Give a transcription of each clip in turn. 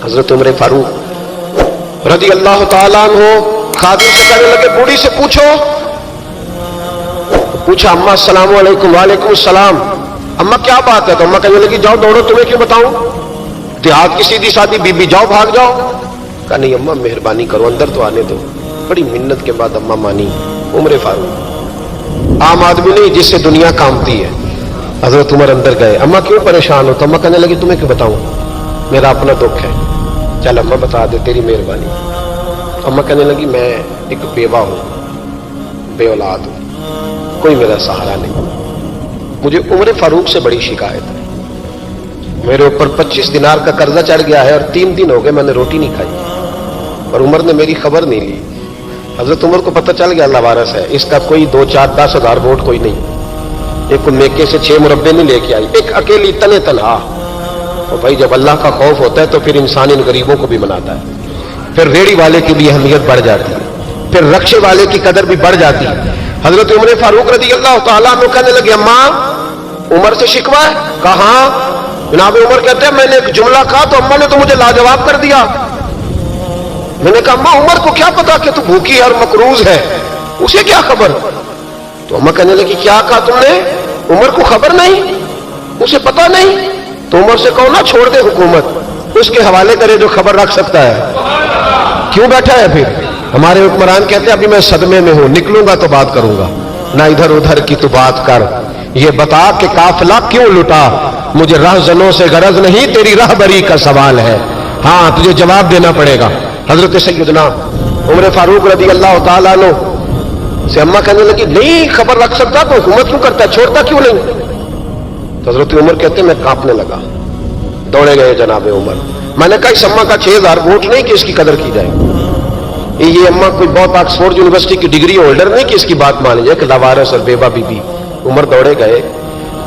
حضرت عمر فاروق رضی اللہ تعالیٰ عنہ خادم سے کہنے لگے بوڑھی سے پوچھا اما السلام علیکم. وعلیکم السلام. اما کیا بات ہے؟ تو اما کہنے لگی جاؤ دوڑو, تمہیں کیوں بتاؤں, دیہات کی سیدھی سادھی بی بی, جاؤ بھاگ جاؤ. کہا نہیں اما مہربانی کرو, اندر تو آنے دو. بڑی منت کے بعد اما مانی. عمر فاروق عام آدمی نہیں جس سے دنیا کامتی ہے. حضرت عمر اندر گئے. اما کیوں پریشان ہو؟ تو اما کہنے لگی تمہیں کیوں بتاؤں, میرا اپنا دکھ ہے. چل اما بتا دے, تیری مہربانی. اما کہنے لگی میں ایک بیوہ ہوں, بے اولاد ہوں, کوئی میرا سہارا نہیں. مجھے عمر فاروق سے بڑی شکایت ہے. میرے اوپر 25 دینار کا قرضہ چڑھ گیا ہے اور 3 دن ہو گئے میں نے روٹی نہیں کھائی, اور عمر نے میری خبر نہیں لی. حضرت عمر کو پتہ چل گیا اللہ وارث ہے, اس کا کوئی 2 4 10 ہزار ووٹ کوئی نہیں. ایک کوئی میکے سے 6 مربے نہیں لے کے آئی, ایک اکیلی تنے تنہا. اور بھائی جب اللہ کا خوف ہوتا ہے تو پھر انسان ان غریبوں کو بھی مناتا ہے. پھر ریڑھی والے کی بھی اہمیت بڑھ جاتی ہے, پھر رکشے والے کی قدر بھی بڑھ جاتی ہے. حضرت عمر فاروق رضی اللہ تعالیٰ عنہ کہنے لگے اماں عمر سے شکوہ ہے؟ کہاں؟ جناب عمر کہتے ہیں میں نے ایک جملہ کہا تو اماں نے تو مجھے لاجواب کر دیا. میں نے کہا اماں عمر کو کیا پتا کہ تو بھوکی اور مقروض ہے, اسے کیا خبر؟ تو اماں کہنے لگی کیا کہا تم نے؟ عمر کو خبر نہیں, اسے پتا نہیں؟ تو عمر سے کہو نا چھوڑ دے حکومت, اس کے حوالے کرے جو خبر رکھ سکتا ہے. کیوں بیٹھا ہے پھر؟ ہمارے حکمران کہتے ہیں ابھی میں صدمے میں ہوں, نکلوں گا تو بات کروں گا, نہ ادھر ادھر کی تو بات کر, یہ بتا کہ قافلہ کیوں لٹا, مجھے رہزنوں سے غرض نہیں, تیری رہبری کا سوال ہے, ہاں تجھے جواب دینا پڑے گا. حضرت سیدنا عمر فاروق رضی اللہ تعالیٰ عنہ سے اماں کہنے لگی نہیں خبر رکھ سکتا تو حکومت کیوں کرتا ہے, چھوڑتا کیوں نہیں؟ تو حضرت عمر کہتے ہیں میں کانپنے لگا. دوڑے گئے جناب عمر. میں نے کہا اس اماں کا 6000 ووٹ نہیں کہ اس کی قدر کی جائے, یہ اماں کوئی بہت آکسفورڈ یونیورسٹی کی ڈگری ہولڈر نہیں کہ اس کی بات مانی جائے, کہ لاوارث اور بیوہ بی بی. عمر دوڑے گئے,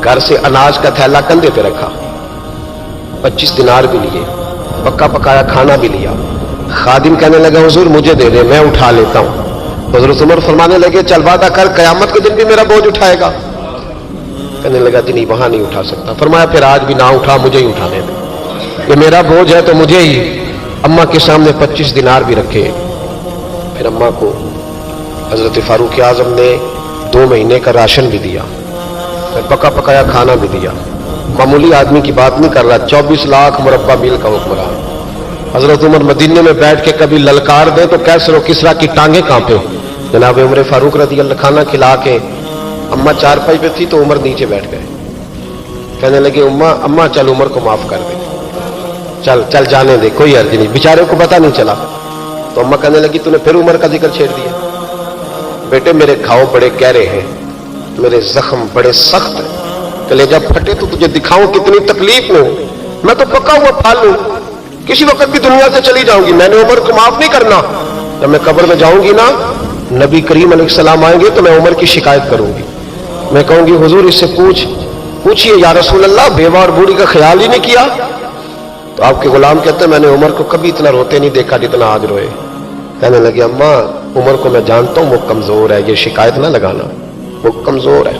گھر سے اناج کا تھیلا کندھے پہ رکھا, 25 دینار بھی لیے, پکا پکایا کھانا بھی لیا. خادم کہنے لگا حضور مجھے دے دے, میں اٹھا لیتا ہوں. حضرت عمر فرمانے لگے چل وعدہ کر قیامت کے دن بھی میرا بوجھ اٹھائے گا. کہنے لگا جی نہیں وہاں نہیں اٹھا سکتا. فرمایا پھر آج بھی نہ اٹھا, مجھے ہی اٹھانے دے, یہ میرا بوجھ ہے تو مجھے ہی. اماں کے سامنے 25 دینار بھی رکھے. پھر اماں کو حضرت فاروق اعظم نے 2 مہینے کا راشن بھی دیا, پھر پکا پکایا کھانا بھی دیا. معمولی آدمی کی بات نہیں کر رہا, 24 لاکھ مربع میل کا حکمران. حضرت عمر مدینے میں بیٹھ کے کبھی للکار دے تو کیسر و کسرا کی ٹانگیں کانپے. جناب عمر فاروق رضی اللہ کھانا کھلا کے اماں چارپائی پہ تھی تو عمر نیچے بیٹھ گئے. کہنے لگے اماں چل عمر کو معاف کر دے, چل چل جانے دے, کوئی عرض نہیں, بیچارے کو پتہ نہیں چلا. تو اماں کہنے لگی تو نے پھر عمر کا ذکر چھیڑ دیا. بیٹے میرے گھاؤ بڑے گہرے ہیں, میرے زخم بڑے سخت ہیں, کلیجہ پھٹے تو تجھے دکھاؤں کتنی تکلیف میں ہوں. میں تو پکا ہوا پھال ہوں, کسی وقت بھی دنیا سے چلی جاؤں گی. میں نے عمر کو معاف نہیں کرنا. جب میں قبر میں جاؤں گی نا, نبی کریم علیہ السلام آئیں گے تو میں عمر کی شکایت کروں گی. میں کہوں گی حضور اس سے پوچھئے یا رسول اللہ بیوہ اور بوڑھی کا خیال ہی نہیں کیا. تو آپ کے غلام کہتے ہیں میں نے عمر کو کبھی اتنا روتے نہیں دیکھا جتنا آج روئے. کہنے لگے اماں عمر کو میں جانتا ہوں وہ کمزور ہے, یہ شکایت نہ لگانا, وہ کمزور ہے,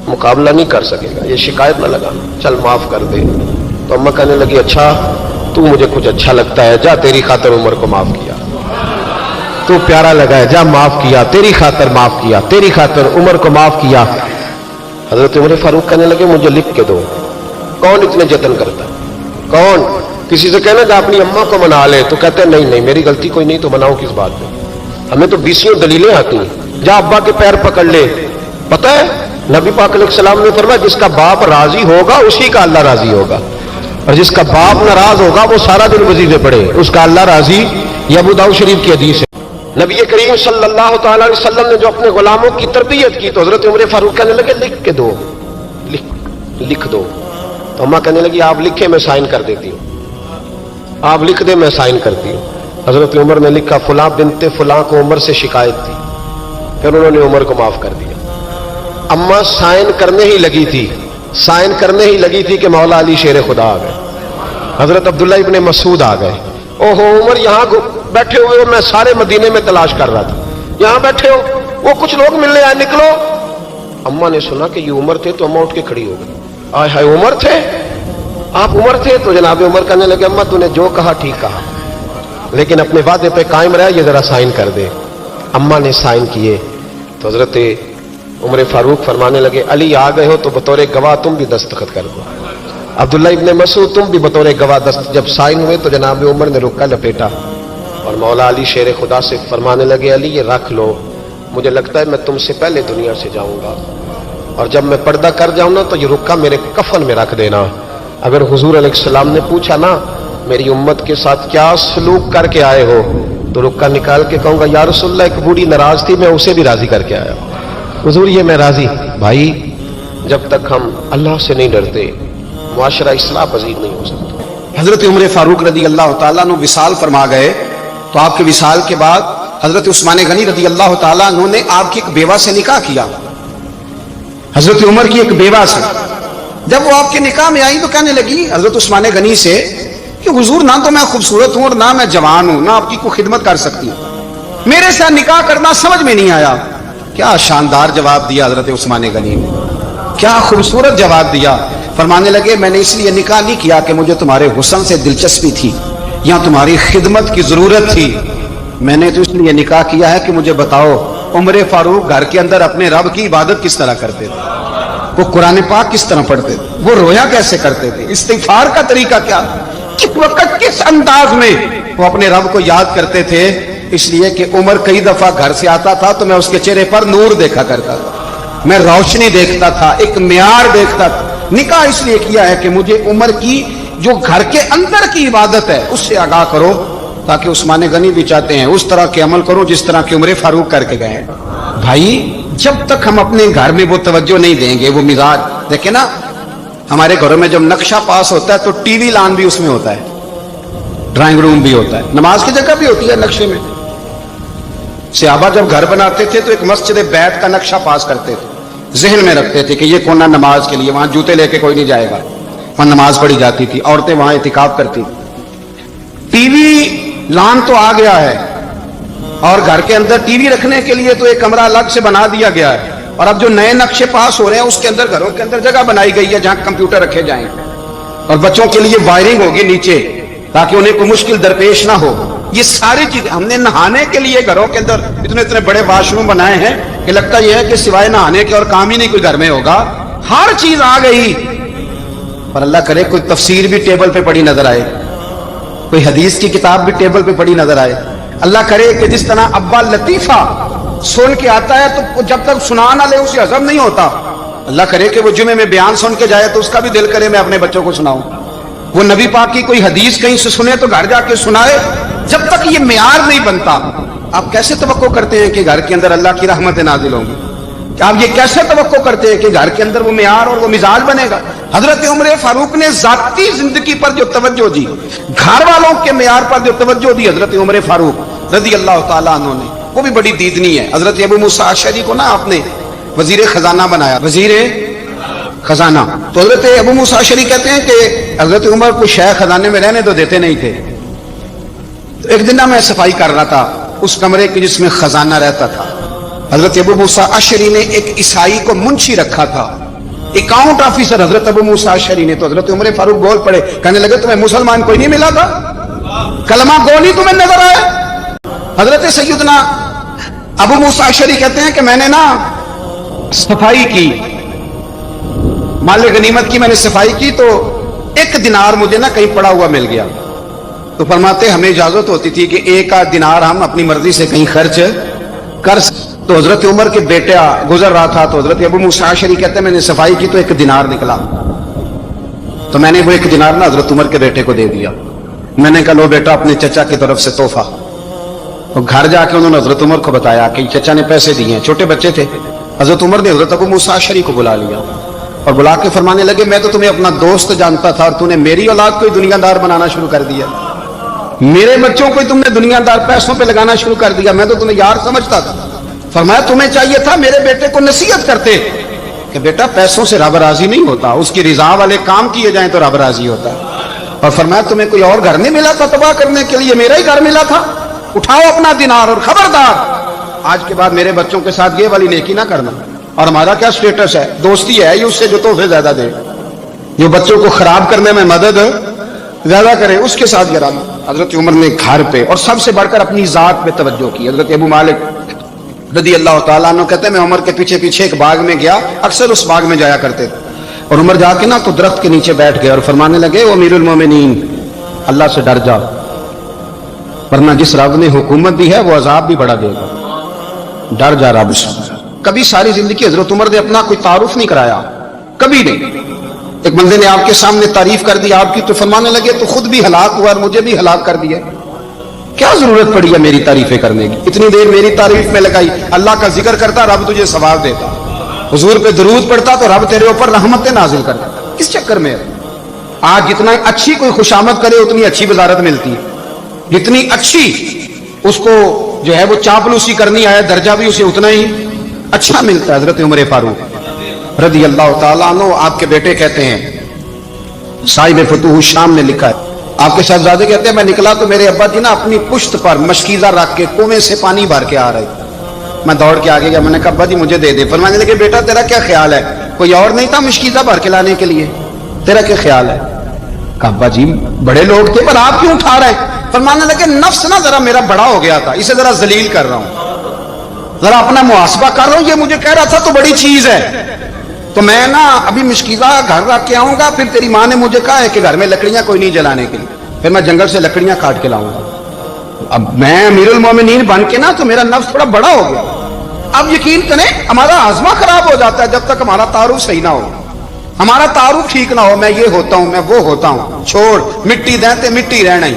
مقابلہ نہیں کر سکے گا, یہ شکایت نہ لگانا, چل معاف کر دے. تو اماں کہنے لگی اچھا تو مجھے کچھ اچھا لگتا ہے, جا تیری خاطر عمر کو معاف کیا, تو پیارا لگا ہے, جا معاف کیا, تیری خاطر معاف کیا, تیری خاطر عمر کو معاف کیا. حضرت عمر فاروق کہنے لگے مجھے لکھ کے دو. کون اتنے جتن کرتا ہے, کون؟ کسی سے کہنا جا اپنی اماں کو منا لے, تو کہتے ہیں نہیں نہیں میری غلطی کوئی نہیں, تو مناؤ کس بات میں, ہمیں تو 20 دلیلیں آتی ہیں. جا ابا کے پیر پکڑ لے. پتہ ہے نبی پاک علیہ السلام نے فرمایا جس کا باپ راضی ہوگا اسی کا اللہ راضی ہوگا, اور جس کا باپ ناراض ہوگا وہ سارا دن وظیفے پڑھے, اس کا اللہ راضی. یہ ابو داؤد شریف کی حدیث ہے. نبی کریم صلی اللہ تعالی علیہ وسلم نے جو اپنے غلاموں کی تربیت کی, تو حضرت عمر فاروق کہنے لگے لکھ کے دو, لکھ دو. تو اماں کہنے لگی آپ لکھے میں سائن کر دیتی ہوں, آپ لکھ دیں میں سائن کرتی ہوں. حضرت عمر نے لکھا فلاں بنت فلاں کو عمر سے شکایت تھی, پھر انہوں نے عمر کو معاف کر دیا. اماں سائن کرنے ہی لگی تھی کہ مولا علی شیر خدا آ گئے, حضرت عبداللہ ابن مسعود آ گئے. اوہو عمر یہاں بیٹھے ہوئے ہو, میں سارے مدینے میں تلاش کر رہا تھا, یہاں بیٹھے ہو, وہ کچھ لوگ ملنے آئے, نکلو. اماں نے سنا کہ یہ عمر تھے تو اماں اٹھ کے کھڑی ہو گئی. آئے ہائے عمر تھے, آپ عمر تھے تو جناب عمر کہنے لگے اماں تو نے جو کہا ٹھیک کہا، لیکن اپنے وعدے پہ قائم رہا، یہ ذرا سائن کر دے۔ اماں نے سائن کیے تو حضرت عمر فاروق فرمانے لگے علی آ گئے ہو تو بطور گواہ تم بھی دستخط کر دو، عبداللہ ابن مسعود تم بھی بطور گواہ جب سائن ہوئے تو جناب عمر نے رکا لپیٹا اور مولا علی شیر خدا سے فرمانے لگے علی یہ رکھ لو، مجھے لگتا ہے میں تم سے پہلے دنیا سے جاؤں گا، اور جب میں پردہ کر جاؤں نا تو یہ رکا میرے کفن میں رکھ دینا۔ اگر حضور علیہ السلام نے پوچھا نا میری امت کے ساتھ کیا سلوک کر کے آئے ہو تو رکا نکال کے کہوں گا یا رسول اللہ ایک بوڑھی ناراض تھی میں اسے بھی راضی کر کے آیا، حضور یہ میں راضی۔ بھائی جب تک ہم اللہ سے نہیں ڈرتے معاشرہ اصلاح پذیر نہیں ہو سکتا۔ حضرت عمر فاروق رضی اللہ تعالیٰ عنہ وصال فرما گئے تو آپ کے وصال کے بعد حضرت عثمان غنی رضی اللہ تعالیٰ عنہ نے آپ کی ایک بیوہ سے نکاح کیا، حضرت عمر کی ایک بیوہ سے۔ جب وہ آپ کے نکاح میں آئی تو کہنے لگی حضرت عثمان غنی سے کہ حضور نہ تو میں خوبصورت ہوں اور نہ میں جوان ہوں، نہ آپ کی کوئی خدمت کر سکتی ہوں، میرے ساتھ نکاح کرنا سمجھ میں نہیں آیا۔ کیا شاندار جواب دیا حضرت عثمان غنی نے، کیا خوبصورت جواب دیا۔ فرمانے لگے میں نے اس لیے نکاح نہیں کیا کہ مجھے تمہارے حسن سے دلچسپی تھی یا تمہاری خدمت کی ضرورت تھی، میں نے تو اس لیے نکاح کیا ہے کہ مجھے بتاؤ عمر فاروق گھر کے اندر اپنے رب کی عبادت کس طرح کرتے تھے، وہ قرآن پاک کس طرح پڑھتے تھے، وہ رویا کیسے کرتے تھے، استغفار کا طریقہ کیا، کس وقت کس انداز میں وہ اپنے رب کو یاد کرتے تھے۔ اس لیے کہ عمر کئی دفعہ گھر سے آتا تھا تو میں اس کے چہرے پر نور دیکھا کرتا تھا، میں روشنی دیکھتا تھا، ایک معیار دیکھتا تھا۔ نکاح اس لیے کیا ہے کہ مجھے عمر کی جو گھر کے اندر کی عبادت ہے اس سے آگاہ کرو، تاکہ عثمان غنی بھی چاہتے ہیں اس طرح کے عمل کرو جس طرح کہ عمر فاروق کر کے گئے۔ بھائی جب تک ہم اپنے گھر میں وہ توجہ نہیں دیں گے، وہ مزاج دیکھیں نا، ہمارے گھروں میں جب نقشہ پاس ہوتا ہے تو ٹی وی لان بھی اس میں ہوتا ہے، ڈرائنگ روم بھی ہوتا ہے، نماز کی جگہ بھی ہوتی ہے نقشے میں۔ صحابہ جب گھر بناتے تھے تو ایک مسجد بیت کا نقشہ پاس کرتے تھے، ذہن میں رکھتے تھے کہ یہ کونا نماز کے لیے، وہاں جوتے لے کے کوئی نہیں جائے گا، وہاں نماز پڑھی جاتی تھی، عورتیں وہاں اعتکاف کرتی تھی۔ ٹی وی لان تو آ گیا ہے اور گھر کے اندر ٹی وی رکھنے کے لیے تو ایک کمرہ الگ سے بنا دیا گیا ہے، اور اب جو نئے نقشے پاس ہو رہے ہیں اس کے اندر گھروں کے اندر جگہ بنائی گئی ہے جہاں کمپیوٹر رکھے جائیں، اور بچوں کے لیے وائرنگ ہوگی نیچے تاکہ انہیں کوئی مشکل درپیش نہ ہو۔ یہ ساری چیزیں ہم نے نہانے کے لیے گھروں کے اندر اتنے اتنے بڑے واش روم بنائے ہیں کہ لگتا یہ ہے کہ سوائے نہانے کے اور کام ہی نہیں کوئی گھر میں ہوگا، ہر چیز آ گئی۔ پر اللہ کرے کوئی تفسیر بھی ٹیبل پہ پڑی نظر آئے، کوئی حدیث کی کتاب بھی ٹیبل پہ پڑی نظر آئے۔ اللہ کرے کہ جس طرح ابا لطیفہ سن کے آتا ہے تو جب تک سنا نہ لے اسے ہضم نہیں ہوتا، اللہ کرے کہ وہ جمعے میں بیان سن کے جائے تو اس کا بھی دل کرے میں اپنے بچوں کو سناؤں، وہ نبی پاک کی کوئی حدیث کہیں سے سنے تو گھر جا کے سنائے۔ جب تک یہ معیار نہیں بنتا آپ کیسے توقع کرتے ہیں کہ گھر کے اندر اللہ کی رحمت نازل ہوں گی؟ آپ یہ کیسے توقع کرتے ہیں کہ گھر کے اندر وہ معیار اور وہ مزاج بنے گا؟ حضرت عمر فاروق نے ذاتی زندگی پر جو توجہ دی، گھر والوں کے معیار پر جو توجہ دی حضرت عمر فاروق رضی اللہ تعالیٰ عنہ نے، وہ بھی بڑی دیدنی ہے۔ حضرت ابو موسیٰ اشعری کو نا آپ نے وزیر خزانہ بنایا، وزیر خزانہ، تو حضرت ابو موسیٰ اشعری کہتے ہیں کہ حضرت عمر کو شیخ خزانے میں رہنے تو دیتے نہیں تھے۔ ایک دن میں صفائی کر رہا تھا اس کمرے کی جس میں خزانہ رہتا تھا، حضرت ابو موسیٰ اشعری نے ایک عیسائی کو منشی رکھا تھا، اکاؤنٹ آفیسر حضرت ابو موسیٰ اشعری نے۔ تو حضرت عمر فاروق بول پڑے، کہنے لگے تمہیں مسلمان کوئی نہیں ملا تھا؟ کلمہ گو نہیں تمہیں نظر آئے؟ حضرت سیدنا ابو موسیٰ اشعری کہتے ہیں کہ میں نے نا صفائی کی، مال غنیمت کی میں نے صفائی کی تو ایک دینار مجھے نا کہیں پڑا ہوا مل گیا، تو فرماتے ہمیں اجازت ہوتی تھی کہ ایک آدھ دینار ہم اپنی مرضی سے کہیں خرچ کر۔ تو حضرت عمر کے بیٹا گزر رہا تھا تو حضرت ابو موسیٰ اشعری کہتے ہیں میں نے صفائی کی تو ایک دینار نکلا، تو میں نے وہ ایک دینار نا حضرت عمر کے بیٹے کو دے دیا۔ میں نے کہا لو بیٹا اپنے چچا کی طرف سے تحفہ۔ تو گھر جا کے انہوں نے حضرت عمر کو بتایا کہ چچا نے پیسے دیے ہیں، چھوٹے بچے تھے۔ حضرت عمر نے حضرت ابو موسیٰ اشعری کو بلا لیا اور بلا کے فرمانے لگے میں تو تمہیں اپنا دوست جانتا تھا اور تو نے میری اولاد کو دنیا دار بنانا شروع کر دیا، میرے بچوں کو تم نے دنیا دار پیسوں پہ لگانا شروع کر دیا، میں تو تمہیں یار سمجھتا تھا۔ فرمایا تمہیں چاہیے تھا میرے بیٹے کو نصیحت کرتے کہ بیٹا پیسوں سے رب راضی نہیں ہوتا، اس کی رضا والے کام کیے جائیں تو رب راضی ہوتا ہے۔ اور فرمایا تمہیں کوئی اور گھر نہیں ملا تھا تباہ کرنے کے لیے، میرا ہی گھر ملا تھا، اٹھاؤ اپنا دینار اور خبردار آج کے بعد میرے بچوں کے ساتھ یہ والی نیکی نہ کرنا۔ اور ہمارا کیا سٹیٹس ہے، دوستی ہے یہ اس سے جو تحفے زیادہ دے۔ جو بچوں کو خراب کرنے میں مدد زیادہ کرے اس کے ساتھ گرانا. حضرت عمر نے گھر پہ اور سب سے بڑھ کر اپنی ذات پہ توجہ کی. حضرت ابو مالک رضی اللہ تعالیٰ عنہ کہتے ہیں میں عمر کے پیچھے پیچھے ایک باغ میں گیا, اکثر اس باغ میں جایا کرتے تھے, اور عمر جا کے نا تو درخت کے نیچے بیٹھ گئے اور فرمانے لگے وہ امیر المومنین اللہ سے ڈر جا, ورنہ جس رب نے حکومت دی ہے وہ عذاب بھی بڑا دے گا, ڈر جا رب سے. کبھی ساری زندگی حضرت عمر نے اپنا کوئی تعارف نہیں کرایا, کبھی نہیں. ایک بندے نے آپ کے سامنے تعریف کر دی آپ کی تو فرمانے لگے تو خود بھی ہلاک ہوا اور مجھے بھی ہلاک کر دیا, کیا ضرورت پڑی ہے میری تعریفیں کرنے کی, اتنی دیر میری تعریف میں لگائی. اللہ کا ذکر کرتا رب تجھے ثواب دیتا, حضور پہ درود پڑتا تو رب تیرے اوپر رحمتیں نازل کرتا. کس چکر میں آج جتنا اچھی کوئی خوشامد کرے اتنی اچھی وزارت ملتی ہے, جتنی اچھی اس کو جو ہے وہ چاپلوسی کرنی آئے درجہ بھی اسے اتنا ہی اچھا ملتا ہے. حضرت عمر فاروق رضی اللہ تعالیٰ عنہ آپ کے بیٹے کہتے ہیں, صاحب فتوح الشام نے لکھا ہے, آپ کے صاحبزادے کہتے ہیں میں نکلا تو میرے ابا جی نا اپنی پشت پر مشکیزہ رکھ کے کنویں سے پانی بھر کے آ رہے, میں دوڑ کے آگے گیا, میں نے کہا ابا جی مجھے دے دے. فرمانے لگے بیٹا تیرا کیا خیال ہے, کوئی اور نہیں تھا مشکیزہ بھر کے لانے کے لیے, تیرا کیا خیال ہے؟ کہا ابا جی بڑے لوگ تھے پر آپ کیوں اٹھا رہے ہیں؟ فرمانے لگے نفس نا ذرا میرا بڑا ہو گیا تھا, اسے ذرا ذلیل کر رہا ہوں, ذرا اپنا محاسبہ کر رہا ہوں. یہ مجھے کہہ رہا تھا تو بڑی چیز ہے, تو میں نا ابھی مشکیزہ گھر رکھ کے آؤں گا, پھر تیری ماں نے مجھے کہا ہے کہ گھر میں لکڑیاں کوئی نہیں جلانے کے لیے, پھر میں جنگل سے لکڑیاں کاٹ کے لاؤں گا. اب میں امیر المومنین بن کے نا تو میرا نفس تھوڑا بڑا ہو گیا. اب یقین کریں ہمارا ہاضمہ خراب ہو جاتا ہے جب تک ہمارا تعارف صحیح نہ ہو, ہمارا تعارف ٹھیک نہ ہو. میں یہ ہوتا ہوں, میں وہ ہوتا ہوں, چھوڑ مٹی دیں تے مٹی رہنا ہی,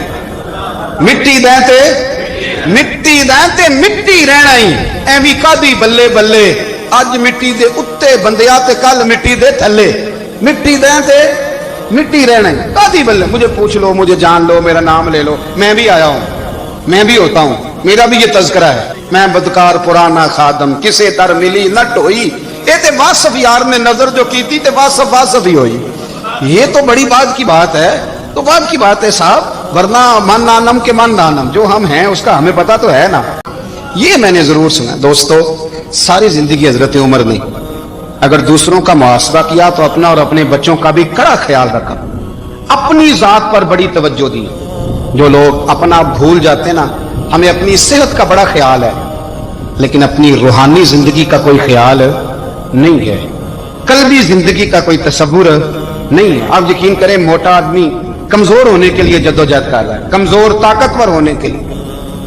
مٹی دیں تے مٹی دیں تے مٹی رہنا ہی. ایویں کادی بلے بلے اج مٹی دے اتے بندیا تے کل مٹی دے تھلے, مٹی دیں تے مٹی رہنا ہی. کادی بلے مجھے پوچھ لو, مجھے جان لو, میرا نام لے لو, میں بھی آیا ہوں, میں بھی ہوتا ہوں, میرا بھی یہ تذکرہ ہے. میں بدکار پرانا خادم کسے در ملی نہ ٹوئی, اے تے واصف یار نے نظر جو کی تھی تے واصف واصف ہی ہوئی. یہ تو بڑی بات کی بات ہے, تو بات کی بات ہے صاحب, ورنہ من نانم کے من نانم, جو ہم ہیں اس کا ہمیں پتا تو ہے نا. یہ میں نے ضرور سنا دوستو, ساری زندگی حضرت عمر نے اگر دوسروں کا محاسبہ کیا تو اپنا اور اپنے بچوں کا بھی کڑا خیال رکھا, اپنی ذات پر بڑی توجہ دی. جو لوگ اپنا بھول جاتے نا, ہمیں اپنی صحت کا بڑا خیال ہے لیکن اپنی روحانی زندگی کا کوئی خیال نہیں ہے, قلبی زندگی کا کوئی تصور نہیں ہے. آپ یقین کریں موٹا آدمی کمزور ہونے کے لیے جدوجہد کر رہا ہے, کمزور طاقتور ہونے کے لیے,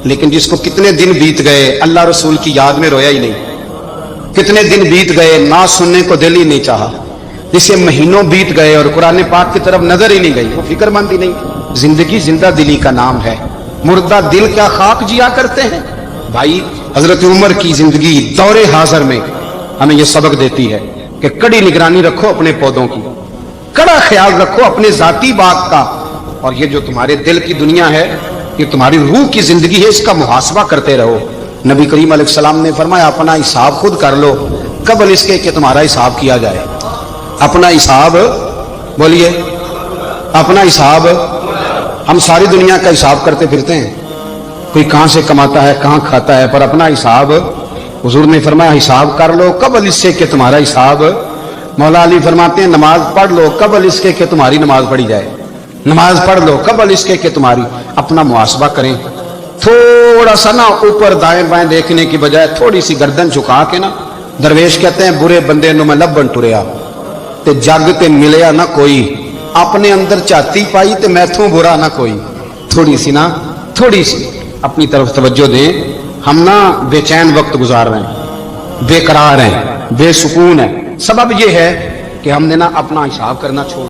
لیکن جس کو کتنے دن بیت گئے اللہ رسول کی یاد میں رویا ہی نہیں, کتنے دن بیت گئے نہ سننے کو دل ہی نہیں چاہا, جسے مہینوں بیت گئے اور قرآن پاک کی طرف نظر ہی نہیں گئی, وہ فکر مند ہی نہیں. زندگی زندہ دلی کا نام ہے, مردہ دل کیا خاک جیا کرتے ہیں. بھائی حضرت عمر کی زندگی دور حاضر میں ہمیں یہ سبق دیتی ہے کہ کڑی نگرانی رکھو اپنے پودوں کی, کڑا خیال رکھو اپنے ذاتی باغ کا, اور یہ جو تمہارے دل کی دنیا ہے یہ تمہاری روح کی زندگی ہے, اس کا محاسبہ کرتے رہو. نبی کریم علیہ السلام نے فرمایا اپنا حساب خود کر لو قبل اس کے کہ تمہارا حساب کیا جائے. اپنا حساب بولیے, اپنا حساب. ہم ساری دنیا کا حساب کرتے پھرتے ہیں, کوئی کہاں سے کماتا ہے کہاں کھاتا ہے, پر اپنا حساب حضور نے فرمایا حساب کر لو قبل اس سے کہ تمہارا حساب. مولا علی فرماتے ہیں نماز پڑھ لو قبل اس کے کہ تمہاری نماز پڑھی جائے, نماز پڑھ لو قبل اس کے کہ تمہاری. اپنا محاسبہ کریں, تھوڑا سا نا اوپر دائیں بائیں دیکھنے کی بجائے تھوڑی سی گردن جھکا کے نا. درویش کہتے ہیں برے بندے نو میں لبن ٹریا تے جگ تے ملیا نہ کوئی, اپنے اندر چاتی پائی تے میتھوں برا نہ کوئی. تھوڑی سی نا, تھوڑی سی اپنی طرف توجہ دیں. ہم نا بے چین وقت گزار رہے ہیں, بے قرار ہیں, بے سکون ہیں. سبب یہ ہے کہ ہم نے نا اپنا حساب کرنا چھوڑ